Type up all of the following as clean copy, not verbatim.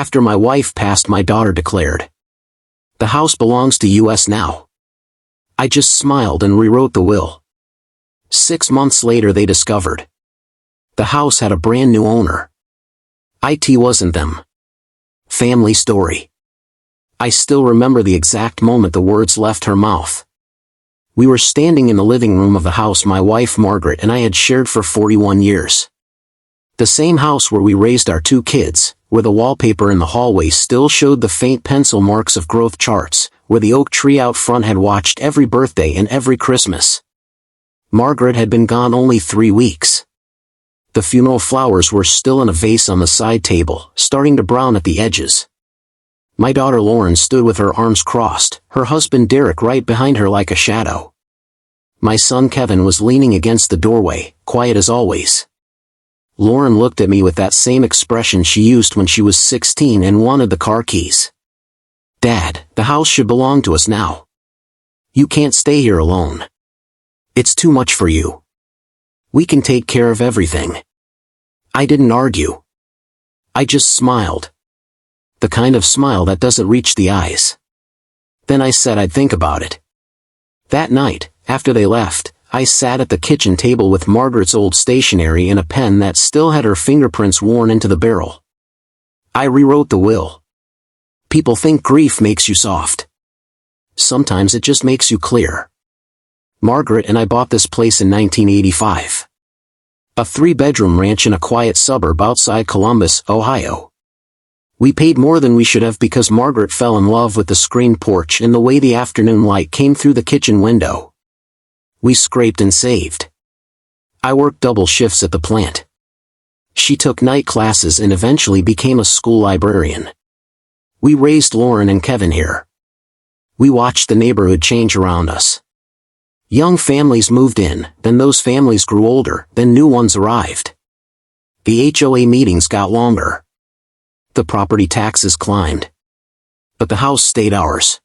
After my wife passed, my daughter declared, "The house belongs to us now." I just smiled and rewrote the will. 6 months later they discovered the house had a brand new owner. It wasn't them. Family story. I still remember the exact moment the words left her mouth. We were standing in the living room of the house my wife Margaret and I had shared for 41 years. The same house where we raised our 2 kids, where the wallpaper in the hallway still showed the faint pencil marks of growth charts, where the oak tree out front had watched every birthday and every Christmas. Margaret had been gone only 3 weeks. The funeral flowers were still in a vase on the side table, starting to brown at the edges. My daughter Lauren stood with her arms crossed, her husband Derek right behind her like a shadow. My son Kevin was leaning against the doorway, quiet as always. Lauren looked at me with that same expression she used when she was 16 and wanted the car keys. "Dad, the house should belong to us now. You can't stay here alone. It's too much for you. We can take care of everything." I didn't argue. I just smiled. The kind of smile that doesn't reach the eyes. Then I said I'd think about it. That night, after they left, I sat at the kitchen table with Margaret's old stationery and a pen that still had her fingerprints worn into the barrel. I rewrote the will. People think grief makes you soft. Sometimes it just makes you clear. Margaret and I bought this place in 1985. A 3-bedroom ranch in a quiet suburb outside Columbus, Ohio. We paid more than we should have because Margaret fell in love with the screened porch and the way the afternoon light came through the kitchen window. We scraped and saved. I worked double shifts at the plant. She took night classes and eventually became a school librarian. We raised Lauren and Kevin here. We watched the neighborhood change around us. Young families moved in, then those families grew older, then new ones arrived. The HOA meetings got longer. The property taxes climbed. But the house stayed ours.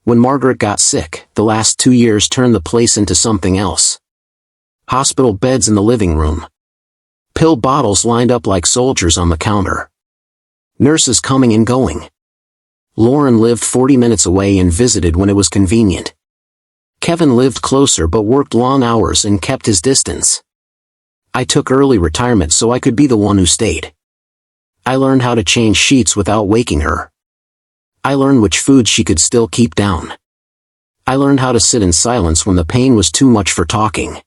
When Margaret got sick, the last 2 years turned the place into something else. Hospital beds in the living room. Pill bottles lined up like soldiers on the counter. Nurses coming and going. Lauren lived 40 minutes away and visited when it was convenient. Kevin lived closer but worked long hours and kept his distance. I took early retirement so I could be the one who stayed. I learned how to change sheets without waking her. I learned which foods she could still keep down. I learned how to sit in silence when the pain was too much for talking.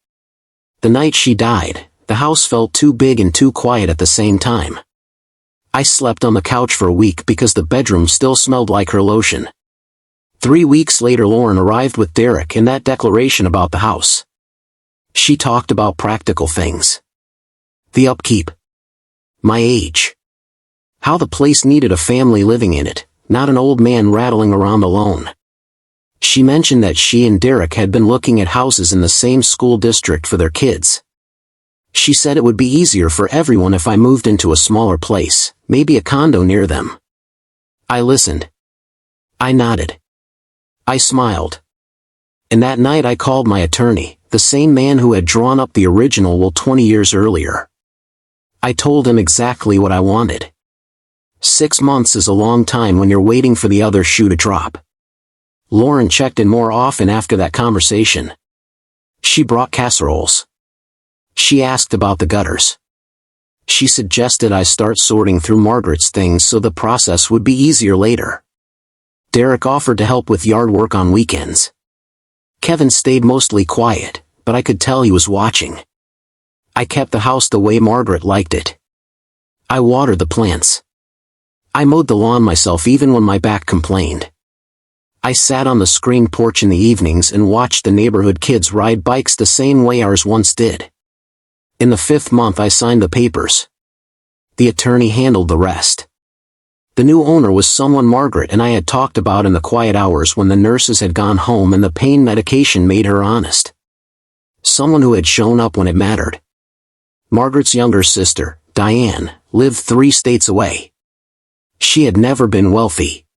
The night she died, the house felt too big and too quiet at the same time. I slept on the couch for a week because the bedroom still smelled like her lotion. 3 weeks later Lauren arrived with Derek and that declaration about the house. She talked about practical things. The upkeep. My age. How the place needed a family living in it, not an old man rattling around alone. She mentioned that she and Derek had been looking at houses in the same school district for their kids. She said it would be easier for everyone if I moved into a smaller place, maybe a condo near them. I listened. I nodded. I smiled. And that night I called my attorney, the same man who had drawn up the original will 20 years earlier. I told him exactly what I wanted. 6 months is a long time when you're waiting for the other shoe to drop. Lauren checked in more often after that conversation. She brought casseroles. She asked about the gutters. She suggested I start sorting through Margaret's things so the process would be easier later. Derek offered to help with yard work on weekends. Kevin stayed mostly quiet, but I could tell he was watching. I kept the house the way Margaret liked it. I watered the plants. I mowed the lawn myself even when my back complained. I sat on the screened porch in the evenings and watched the neighborhood kids ride bikes the same way ours once did. In the 5th month I signed the papers. The attorney handled the rest. The new owner was someone Margaret and I had talked about in the quiet hours when the nurses had gone home and the pain medication made her honest. Someone who had shown up when it mattered. Margaret's younger sister, Diane, lived 3 states away. She had never been wealthy.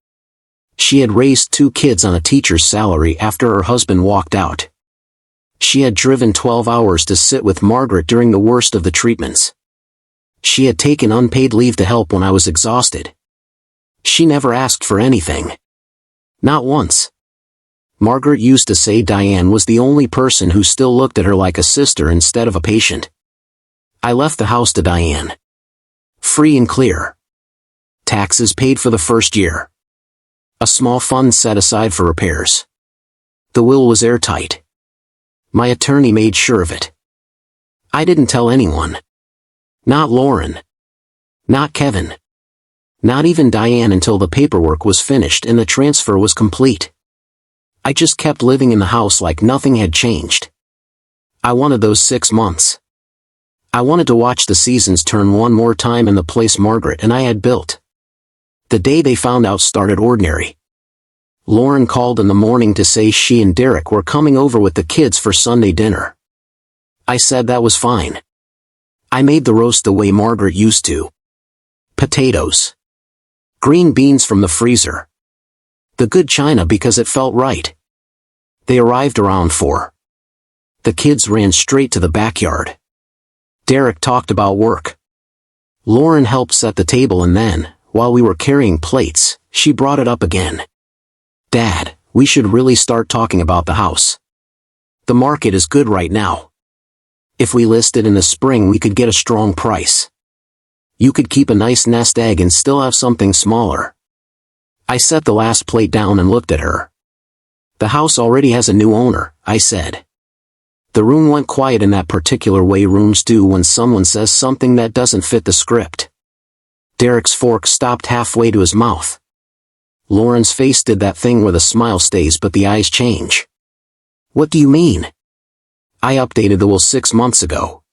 She had raised 2 kids on a teacher's salary after her husband walked out. She had driven 12 hours to sit with Margaret during the worst of the treatments. She had taken unpaid leave to help when I was exhausted. She never asked for anything. Not once. Margaret used to say Diane was the only person who still looked at her like a sister instead of a patient. I left the house to Diane. Free and clear. Taxes paid for the first year. A small fund set aside for repairs. The will was airtight. My attorney made sure of it. I didn't tell anyone. Not Lauren. Not Kevin. Not even Diane until the paperwork was finished and the transfer was complete. I just kept living in the house like nothing had changed. I wanted those 6 months. I wanted to watch the seasons turn one more time in the place Margaret and I had built. The day they found out started ordinary. Lauren called in the morning to say she and Derek were coming over with the kids for Sunday dinner. I said that was fine. I made the roast the way Margaret used to. Potatoes. Green beans from the freezer. The good china because it felt right. They arrived around 4. The kids ran straight to the backyard. Derek talked about work. Lauren helped set the table and then, while we were carrying plates, she brought it up again. Dad, we should really start talking about the house. The market is good right now. If we list it in the spring we could get a strong price. You could keep a nice nest egg and still have something smaller. I set the last plate down and looked at her. The house already has a new owner, I said. The room went quiet in that particular way rooms do when someone says something that doesn't fit the script. Derek's fork stopped halfway to his mouth. Lauren's face did that thing where the smile stays but the eyes change. What do you mean? I updated the will 6 months ago.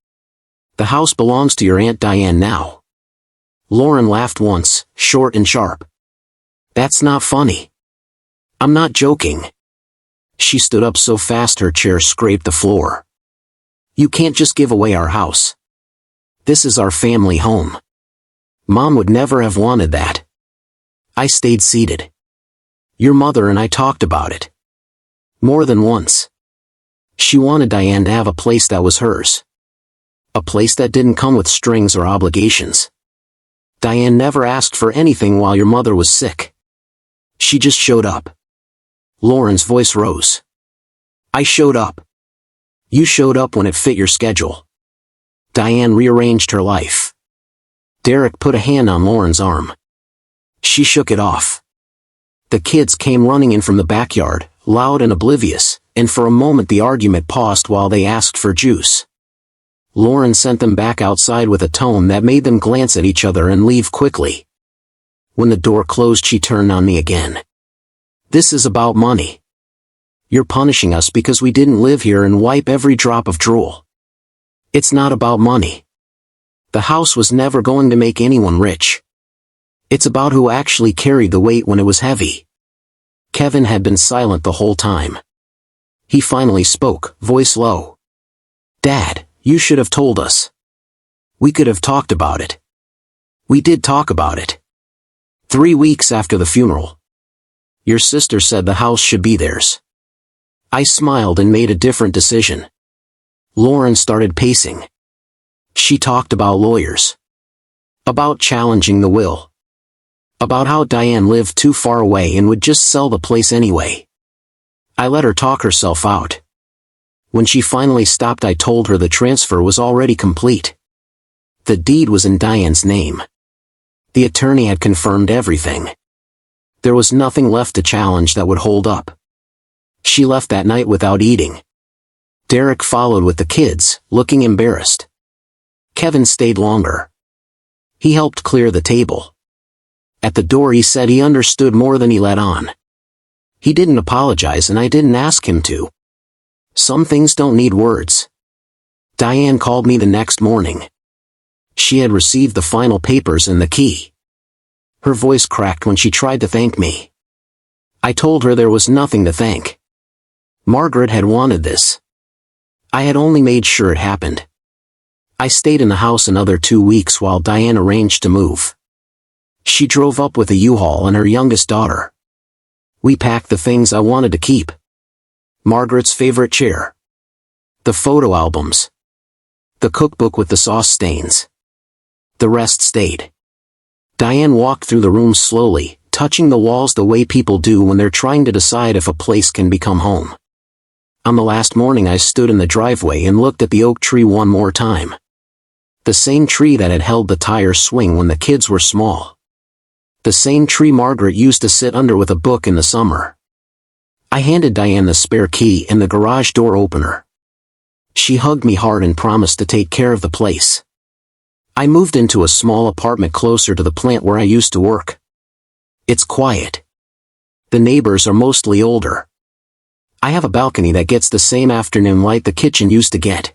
The house belongs to your Aunt Diane now. Lauren laughed once, short and sharp. That's not funny. I'm not joking. She stood up so fast her chair scraped the floor. You can't just give away our house. This is our family home. Mom would never have wanted that. I stayed seated. Your mother and I talked about it. More than once. She wanted Diane to have a place that was hers. A place that didn't come with strings or obligations. Diane never asked for anything while your mother was sick. She just showed up. Lauren's voice rose. I showed up. You showed up when it fit your schedule. Diane rearranged her life. Derek put a hand on Lauren's arm. She shook it off. The kids came running in from the backyard, loud and oblivious, and for a moment the argument paused while they asked for juice. Lauren sent them back outside with a tone that made them glance at each other and leave quickly. When the door closed she turned on me again. This is about money. You're punishing us because we didn't live here and wipe every drop of drool. It's not about money. The house was never going to make anyone rich. It's about who actually carried the weight when it was heavy. Kevin had been silent the whole time. He finally spoke, voice low. Dad, you should have told us. We could have talked about it. We did talk about it. 3 weeks after the funeral. Your sister said the house should be theirs. I smiled and made a different decision. Lauren started pacing. She talked about lawyers. About challenging the will. About how Diane lived too far away and would just sell the place anyway. I let her talk herself out. When she finally stopped I told her the transfer was already complete. The deed was in Diane's name. The attorney had confirmed everything. There was nothing left to challenge that would hold up. She left that night without eating. Derek followed with the kids, looking embarrassed. Kevin stayed longer. He helped clear the table. At the door he said he understood more than he let on. He didn't apologize and I didn't ask him to. Some things don't need words. Diane called me the next morning. She had received the final papers and the key. Her voice cracked when she tried to thank me. I told her there was nothing to thank. Margaret had wanted this. I had only made sure it happened. I stayed in the house another 2 weeks while Diane arranged to move. She drove up with a U-Haul and her youngest daughter. We packed the things I wanted to keep. Margaret's favorite chair. The photo albums. The cookbook with the sauce stains. The rest stayed. Diane walked through the room slowly, touching the walls the way people do when they're trying to decide if a place can become home. On the last morning I stood in the driveway and looked at the oak tree one more time. The same tree that had held the tire swing when the kids were small. The same tree Margaret used to sit under with a book in the summer. I handed Diane the spare key and the garage door opener. She hugged me hard and promised to take care of the place. I moved into a small apartment closer to the plant where I used to work. It's quiet. The neighbors are mostly older. I have a balcony that gets the same afternoon light the kitchen used to get.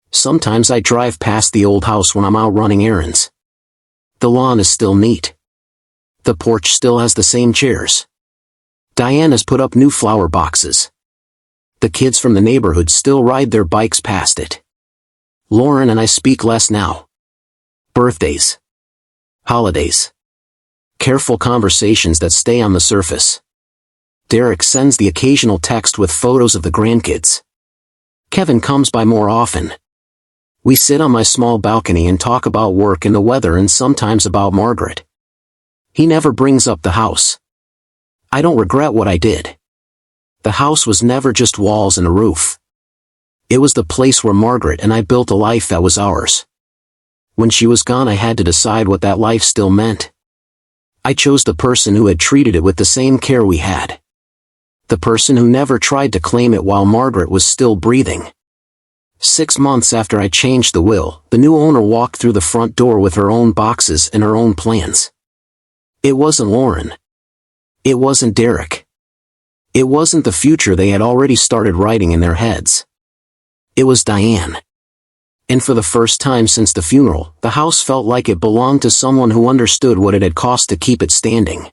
Sometimes I drive past the old house when I'm out running errands. The lawn is still neat. The porch still has the same chairs. Diane has put up new flower boxes. The kids from the neighborhood still ride their bikes past it. Lauren and I speak less now. Birthdays. Holidays. Careful conversations that stay on the surface. Derek sends the occasional text with photos of the grandkids. Kevin comes by more often. We sit on my small balcony and talk about work and the weather and sometimes about Margaret. He never brings up the house. I don't regret what I did. The house was never just walls and a roof. It was the place where Margaret and I built a life that was ours. When she was gone I had to decide what that life still meant. I chose the person who had treated it with the same care we had. The person who never tried to claim it while Margaret was still breathing. 6 months after I changed the will, the new owner walked through the front door with her own boxes and her own plans. It wasn't Lauren. It wasn't Derek. It wasn't the future they had already started writing in their heads. It was Diane. And for the first time since the funeral, the house felt like it belonged to someone who understood what it had cost to keep it standing.